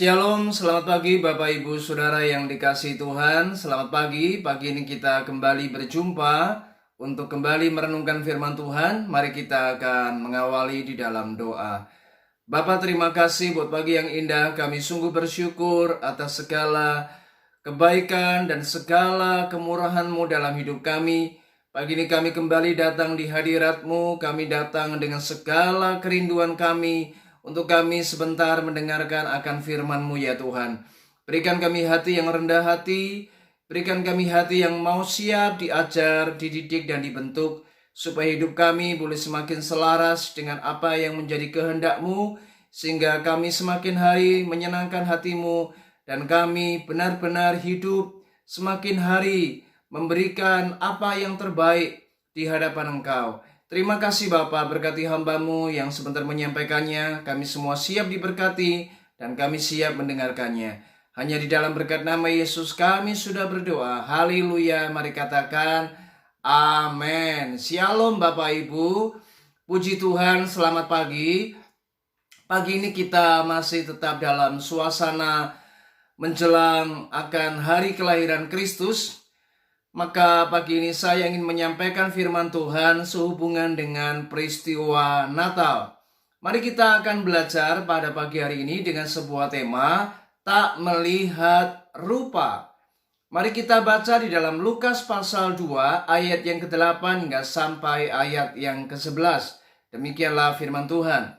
Shalom, selamat pagi Bapak Ibu Saudara yang dikasihi Tuhan. Selamat pagi ini kita kembali berjumpa untuk kembali merenungkan firman Tuhan. Mari kita akan mengawali di dalam doa. Bapa, terima kasih buat pagi yang indah. Kami sungguh bersyukur atas segala kebaikan dan segala kemurahan-Mu dalam hidup kami. Pagi ini kami kembali datang di hadirat-Mu. Kami datang dengan segala kerinduan kami, untuk kami sebentar mendengarkan akan firman-Mu ya Tuhan. Berikan kami hati yang rendah hati, berikan kami hati yang mau siap diajar, dididik dan dibentuk, supaya hidup kami boleh semakin selaras dengan apa yang menjadi kehendak-Mu, sehingga kami semakin hari menyenangkan hati-Mu, dan kami benar-benar hidup semakin hari memberikan apa yang terbaik di hadapan Engkau. Terima kasih Bapa, berkati hamba-Mu yang sebentar menyampaikannya. Kami semua siap diberkati dan kami siap mendengarkannya. Hanya di dalam berkat nama Yesus kami sudah berdoa. Haleluya, mari katakan amin. Shalom Bapak Ibu, puji Tuhan, selamat pagi. Pagi ini kita masih tetap dalam suasana menjelang akan hari kelahiran Kristus. Maka pagi ini saya ingin menyampaikan firman Tuhan sehubungan dengan peristiwa Natal. Mari kita akan belajar pada pagi hari ini dengan sebuah tema, tak melihat rupa. Mari kita baca di dalam Lukas pasal 2 ayat yang ke-8 hingga sampai ayat yang ke-11. Demikianlah firman Tuhan.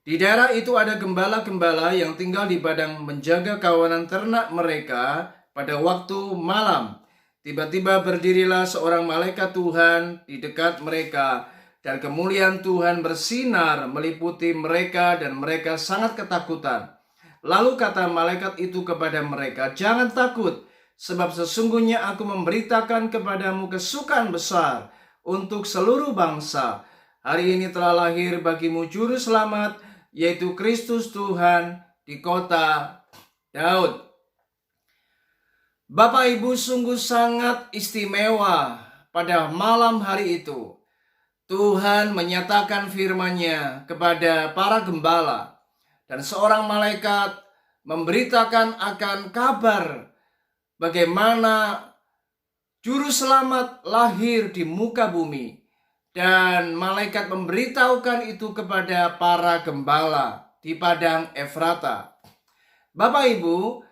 Di daerah itu ada gembala-gembala yang tinggal di padang menjaga kawanan ternak mereka. Pada waktu malam, tiba-tiba berdirilah seorang malaikat Tuhan di dekat mereka, dan kemuliaan Tuhan bersinar meliputi mereka, dan mereka sangat ketakutan. Lalu kata malaikat itu kepada mereka, "Jangan takut, sebab sesungguhnya aku memberitakan kepadamu kesukaan besar untuk seluruh bangsa. Hari ini telah lahir bagimu juru selamat, yaitu Kristus Tuhan di kota Daud." Bapak Ibu, sungguh sangat istimewa pada malam hari itu. Tuhan menyatakan firman-Nya kepada para gembala, dan seorang malaikat memberitakan akan kabar bagaimana juru selamat lahir di muka bumi. Dan malaikat memberitahukan itu kepada para gembala di padang Efrata. Bapak Ibu,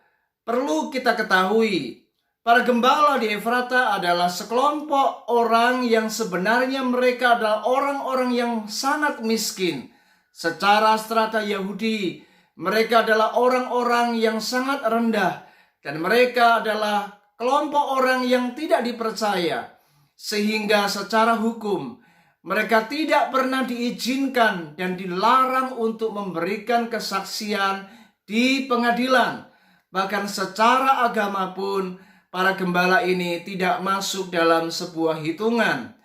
perlu kita ketahui, para gembala di Efrata adalah sekelompok orang yang sebenarnya mereka adalah orang-orang yang sangat miskin. Secara strata Yahudi, mereka adalah orang-orang yang sangat rendah, dan mereka adalah kelompok orang yang tidak dipercaya. Sehingga secara hukum, mereka tidak pernah diizinkan dan dilarang untuk memberikan kesaksian di pengadilan. Bahkan secara agama pun para gembala ini tidak masuk dalam sebuah hitungan.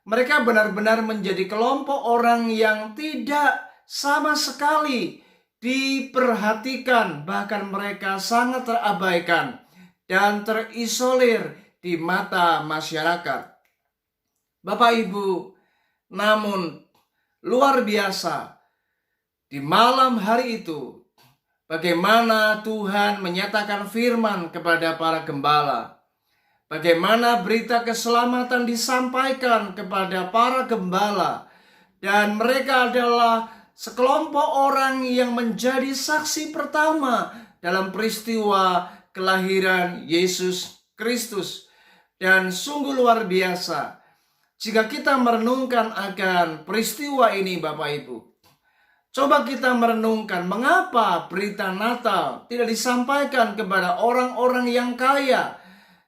Mereka benar-benar menjadi kelompok orang yang tidak sama sekali diperhatikan. Bahkan mereka sangat terabaikan dan terisolir di mata masyarakat. Bapak Ibu, namun luar biasa, di malam hari itu bagaimana Tuhan menyatakan firman kepada para gembala. Bagaimana berita keselamatan disampaikan kepada para gembala. Dan mereka adalah sekelompok orang yang menjadi saksi pertama dalam peristiwa kelahiran Yesus Kristus. Dan sungguh luar biasa jika kita merenungkan akan peristiwa ini Bapak Ibu. Coba kita merenungkan mengapa berita Natal tidak disampaikan kepada orang-orang yang kaya,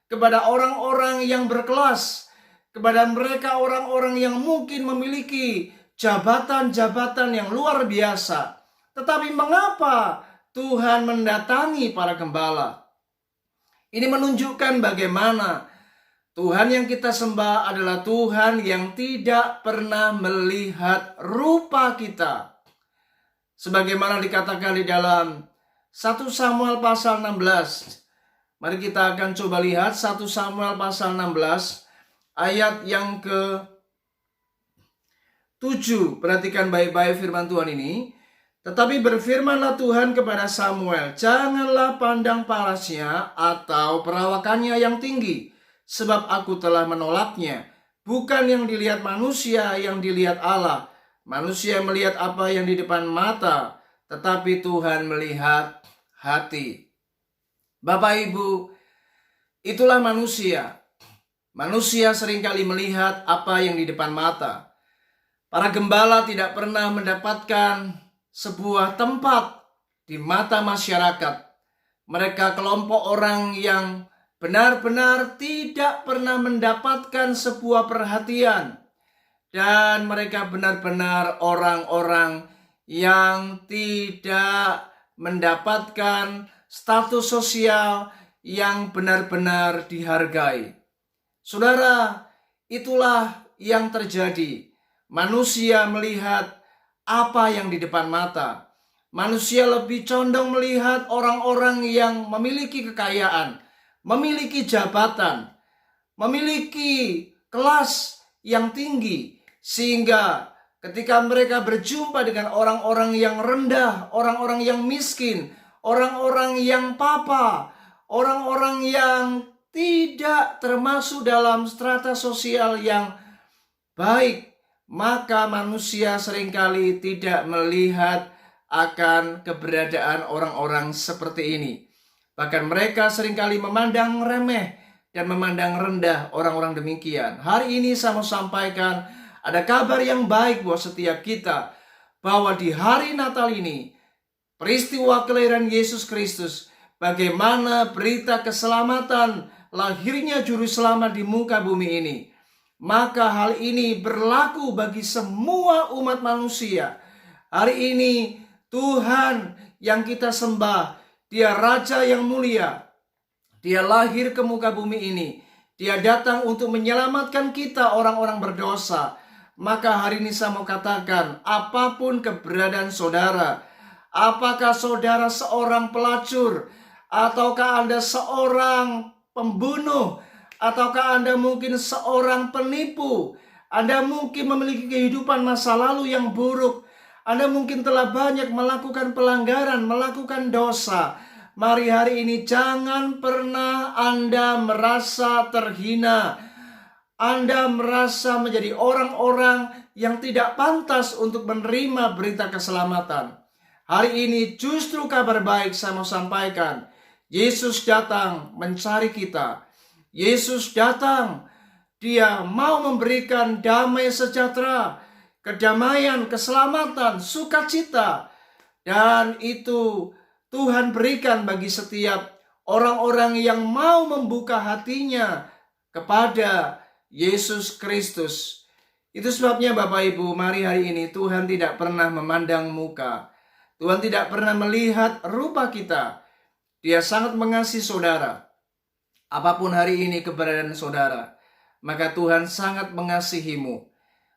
kepada orang-orang yang berkelas, kepada mereka orang-orang yang mungkin memiliki jabatan-jabatan yang luar biasa. Tetapi mengapa Tuhan mendatangi para gembala? Ini menunjukkan bagaimana Tuhan yang kita sembah adalah Tuhan yang tidak pernah melihat rupa kita. Sebagaimana dikatakan di dalam 1 Samuel pasal 16. Mari kita akan coba lihat 1 Samuel pasal 16 ayat yang ke-7. Perhatikan baik-baik firman Tuhan ini. Tetapi berfirmanlah Tuhan kepada Samuel, janganlah pandang parasnya atau perawakannya yang tinggi, sebab aku telah menolaknya. Bukan yang dilihat manusia, yang dilihat Allah. Manusia melihat apa yang di depan mata, tetapi Tuhan melihat hati. Bapak Ibu, itulah manusia. Manusia seringkali melihat apa yang di depan mata. Para gembala tidak pernah mendapatkan sebuah tempat di mata masyarakat. Mereka kelompok orang yang benar-benar tidak pernah mendapatkan sebuah perhatian. Dan mereka benar-benar orang-orang yang tidak mendapatkan status sosial yang benar-benar dihargai. Saudara, itulah yang terjadi. Manusia melihat apa yang di depan mata. Manusia lebih condong melihat orang-orang yang memiliki kekayaan, memiliki jabatan, memiliki kelas yang tinggi, sehingga ketika mereka berjumpa dengan orang-orang yang rendah, orang-orang yang miskin, orang-orang yang papa, orang-orang yang tidak termasuk dalam strata sosial yang baik, maka manusia seringkali tidak melihat akan keberadaan orang-orang seperti ini. Bahkan mereka seringkali memandang remeh dan memandang rendah orang-orang demikian. Hari ini saya mau sampaikan ada kabar yang baik buat setiap kita, bahwa di hari Natal ini, peristiwa kelahiran Yesus Kristus, bagaimana berita keselamatan lahirnya juru selamat di muka bumi ini. Maka hal ini berlaku bagi semua umat manusia. Hari ini Tuhan yang kita sembah, Dia Raja yang mulia. Dia lahir ke muka bumi ini. Dia datang untuk menyelamatkan kita orang-orang berdosa. Maka hari ini saya mau katakan, apapun keberadaan saudara, apakah saudara seorang pelacur, ataukah Anda seorang pembunuh, ataukah Anda mungkin seorang penipu, Anda mungkin memiliki kehidupan masa lalu yang buruk, Anda mungkin telah banyak melakukan pelanggaran, melakukan dosa. Mari hari ini jangan pernah Anda merasa terhina, Anda merasa menjadi orang-orang yang tidak pantas untuk menerima berita keselamatan. Hari ini justru kabar baik saya mau sampaikan. Yesus datang mencari kita. Yesus datang, Dia mau memberikan damai sejahtera, kedamaian, keselamatan, sukacita. Dan itu Tuhan berikan bagi setiap orang-orang yang mau membuka hatinya kepada Yesus Kristus. Itu sebabnya Bapak Ibu, mari hari ini Tuhan tidak pernah memandang muka. Tuhan tidak pernah melihat rupa kita. Dia sangat mengasihi saudara. Apapun hari ini keberadaan saudara, maka Tuhan sangat mengasihimu.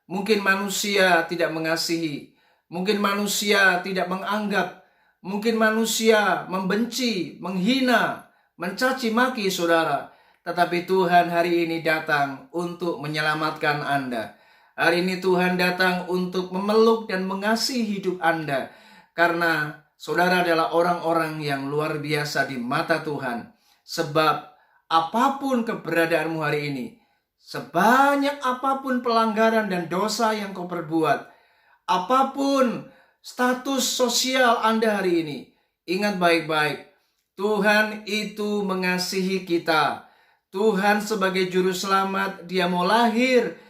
Mungkin manusia tidak mengasihi, mungkin manusia tidak menganggap, mungkin manusia membenci, menghina, mencaci maki saudara. Tetapi Tuhan hari ini datang untuk menyelamatkan Anda. Hari ini Tuhan datang untuk memeluk dan mengasihi hidup Anda. Karena saudara adalah orang-orang yang luar biasa di mata Tuhan. Sebab apapun keberadaanmu hari ini, sebanyak apapun pelanggaran dan dosa yang kau perbuat, apapun status sosial Anda hari ini, ingat baik-baik, Tuhan itu mengasihi kita. Tuhan sebagai juru selamat, Dia mau lahir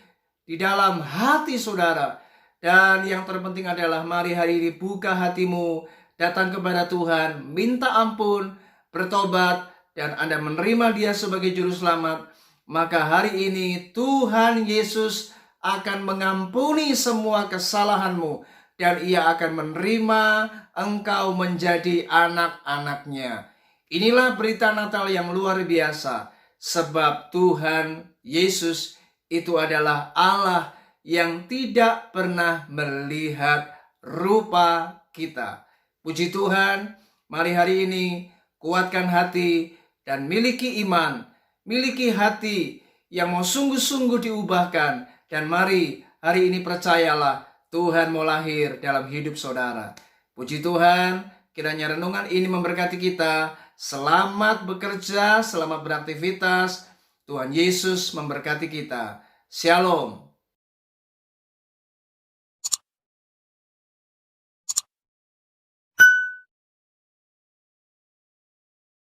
di dalam hati saudara. Dan yang terpenting adalah mari hari ini buka hatimu, datang kepada Tuhan, minta ampun, bertobat, dan Anda menerima Dia sebagai juru selamat. Maka hari ini Tuhan Yesus akan mengampuni semua kesalahanmu, dan Ia akan menerima engkau menjadi anak-anak-Nya. Inilah berita Natal yang luar biasa, sebab Tuhan Yesus itu adalah Allah yang tidak pernah melihat rupa kita. Puji Tuhan, mari hari ini kuatkan hati dan miliki iman, miliki hati yang mau sungguh-sungguh diubahkan. Dan mari hari ini percayalah, Tuhan mau lahir dalam hidup saudara. Puji Tuhan, kiranya renungan ini memberkati kita. Selamat bekerja, selamat beraktivitas. Tuhan Yesus memberkati kita. Shalom.